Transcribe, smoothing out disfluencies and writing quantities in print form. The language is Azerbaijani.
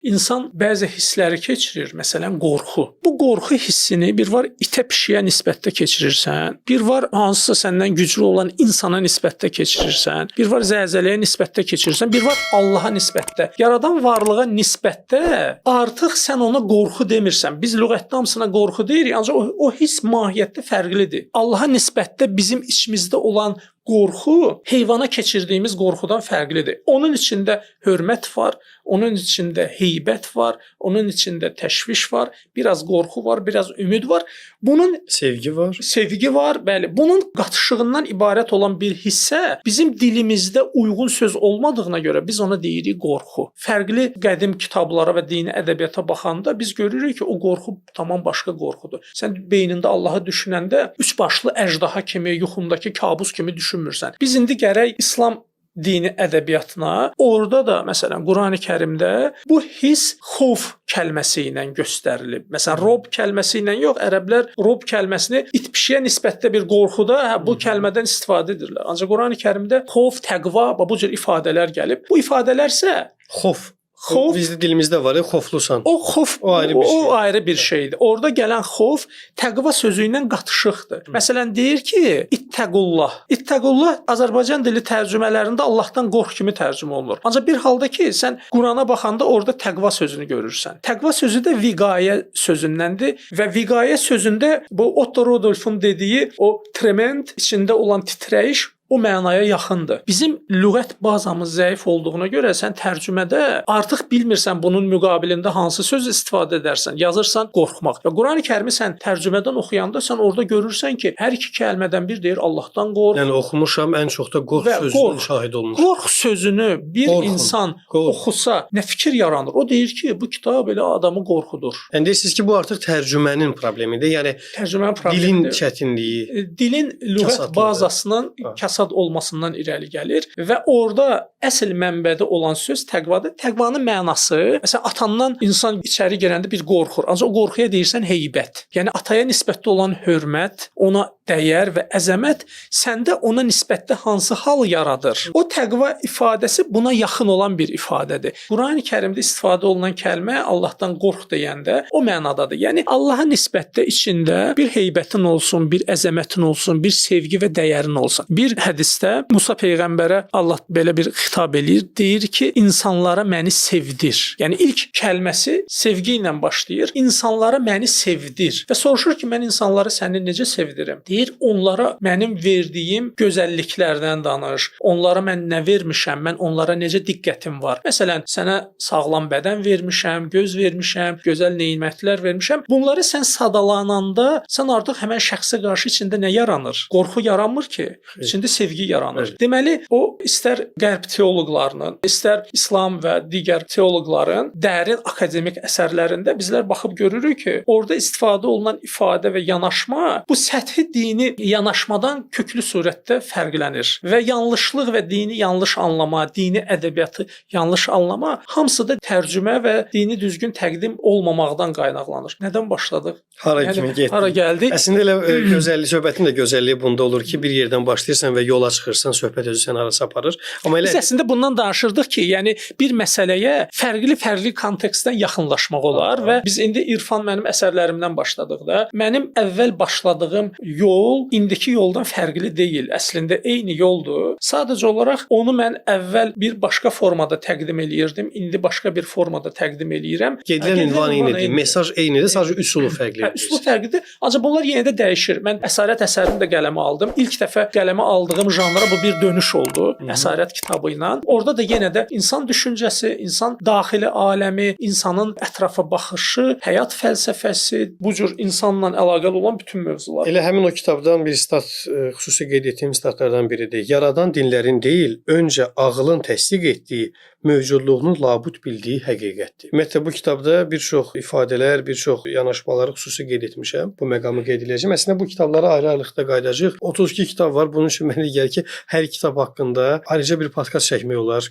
İnsan bəzi hissləri keçirir, məsələn qorxu. Bu qorxu hissini bir var itə pişiyə nisbətdə keçirirsən, bir var hansısa səndən güclü olan insana nisbətdə keçirirsən, bir var zəlzələyə nisbətdə keçirirsən, bir var Allaha nisbətdə. Yaradan varlığa nisbətdə artıq sən ona qorxu demirsən. Biz lüğətdə hamısına qorxu deyirik, ancaq o hiss mahiyyətdə fərqlidir. Allaha nisbətdə bizim içimizdə olan qorxu heyvana keçirdiyimiz qorxudan fərqlidir. Onun içində hörmət var, onun içində heybət var, onun içində təşviş var, biraz qorxu var, biraz ümid var. Bunun sevgi var. Sevgi var, bəli. Bunun qatışığından ibarət olan bir hissə bizim dilimizdə uyğun söz olmadığına görə biz ona deyirik qorxu. Fərqli qədim kitablara və dini ədəbiyyata baxanda biz görürük ki, o qorxu tamam başqa qorxudur. Sən beynində Allahı düşünəndə üç başlı əjdaha kimi, yuxundakı kabus kimi düşünmürsən. Biz indi gərək İslam dini ədəbiyyatına, orada da məsələn Qurani-Kərimdə bu hiss xof kəlməsi ilə göstərilib. Məsələn rob kəlməsi ilə yox, ərəblər rob kəlməsini it-pişiyə nisbətdə bir qorxuda bu kəlmədən istifadə edirlər. Ancaq Qurani-Kərimdə xof, təqva bu cür ifadələr gəlib. Bu ifadələr isə xof. Bizdə dilimizdə var, xoflusan. O xof ayrı bir şeydir. Orada gələn xof təqva sözü ilə qatışıqdır. Məsələn deyir ki, ittəqullah. İttəqullah Azərbaycan dili tərcümələrində Allahdan qorx kimi tərcümə olunur. Ancaq bir halda ki, sən Qurana baxanda orada təqva sözünü görürsən. Təqva sözü də viqayə sözündəndir və viqayə sözündə bu Otto Rudolf'un dediyi o trement içində olan titrəyiş o mənaya yaxındır. Bizim lüğət bazamız zəif olduğuna görə sən tərcümədə artıq bilmirsən bunun müqabilində hansı söz istifadə edərsən. Yazırsan qorxmaq. Və Qurani-Kərimi sən tərcümədən oxuyanda sən orada görürsən ki, hər iki kəlmədən bir deyir Allahdan qorx. Yəni oxumuşam, ən çox da qorx sözünün şahid olmuşam. Qorx sözünü bir insan oxusa nə fikir yaranır? O deyir ki, bu kitab elə adamı qorxudur. Yəni deyirsiniz ki, bu artıq tərcümənin problemidir. Yəni tərcümənin problemidir. Dilin çətinliyi. Dilin lüğət bazasının olmasından irəli gəlir və orada əsl mənbədə olan söz təqvadır. Təqvanın mənası, məsələn, atandan insan içəri girəndə bir qorxur. Ancaq o qorxuya deyirsən heybət. Yəni ataya nisbətdə olan hörmət, ona dəyər və əzəmət səndə ona nisbətdə hansı hal yaradır? O təqva ifadəsi buna yaxın olan bir ifadədir. Qurani-Kərimdə istifadə olunan kəlmə Allahdan qorx deyəndə o mənadadır. Yəni Allaha nisbətdə içində bir heybətin olsun, bir əzəmətin olsun, bir sevgi və dəyərin olsun. Bir hədisdə Musa peyğəmbərə Allah belə bir xitab eləyir, deyir ki, insanlara məni sevdir. Yəni ilk kəlməsi sevgi ilə başlayır. İnsanlara məni sevdir və soruşur ki, mən insanları səni necə sevdirim? Deyir, onlara mənim verdiyim gözəlliklərdən danış. Onlara mən nə vermişəm? Mən onlara necə diqqətim var? Məsələn, sənə sağlam bədən vermişəm, göz vermişəm, gözəl nemətlər vermişəm. Bunları sən sadalananda, sən artıq həmən şəxsə qarşı içində nə yaranır? Qorxu yaranmır ki, içində sevgi yaranır. Deməli, o istər qərb teoloqlarının, istər İslam və digər teoloqların dərin akademik əsərlərində bizlər baxıb görürük ki, orada istifadə olunan ifadə və yanaşma bu səthi dini yanaşmadan köklü surətdə fərqlənir və yanlışlıq və dini yanlış anlama, dini ədəbiyyatı yanlış anlama hamısı da tərcümə və dini düzgün təqdim olmamaqdan qaynaqlanır. Nədən başladıq? Hara kimi getdik? Hara gəldik? Əslində elə gözəllik, söhbətin də gözəlliyi bunda olur ki, bir yerdən başlayırsan və yola çıxırsan, söhbət özü səni hara aparır. Amma elə biz əslində bundan danışırdıq ki, yəni bir məsələyə fərqli kontekstdən yaxınlaşmaq olar və biz indi İrfan mənim əsərlərimdən başladıq da. Mənim əvvəl başladığım yol indiki yoldan fərqli deyil. Əslində eyni yoldur. Sadəcə olaraq onu mən əvvəl bir başqa formada təqdim eləyirdim. İndi başqa bir formada təqdim eləyirəm. Gedilən ünvan eynidir, mesaj eynidir, sadəcə üsulu fərqlidir. Üsulu fərqlidir. Ancaq bunlar yenə də dəyişir. Mən əsarət əsərini də qələmə aldım. İlk dəfə qələmə aldığım janra bu bir dönüş oldu. Əsarət kitabı ilə. Orada da yenə də insan düşüncəsi, insan daxili aləmi, insanın ətrafa baxışı, həyat fəlsəfəsi, bu cür insanla əlaqəli olan bütün mövzular. Elə həmin o kitabdan bir stat, xüsusi qeyd etdiyim statlardan biridir. Yaradan dinlərin deyil, öncə ağılın təsdiq etdiyi, mövcudluğunu labud bildiyi həqiqətdir. Ümumiyyətlə bu kitabda bir çox ifadələr, bir çox yanaşmaları xüsusi qeyd etmişəm. Bu məqamı qeyd edəcəm. Əslində bu kitablara ayrı-ayrılıqda qayıdacağıq. 32 kitab var. Bunun üçün mənə gəlir ki, hər kitab haqqında ayrıca bir podkast çəkmək olar.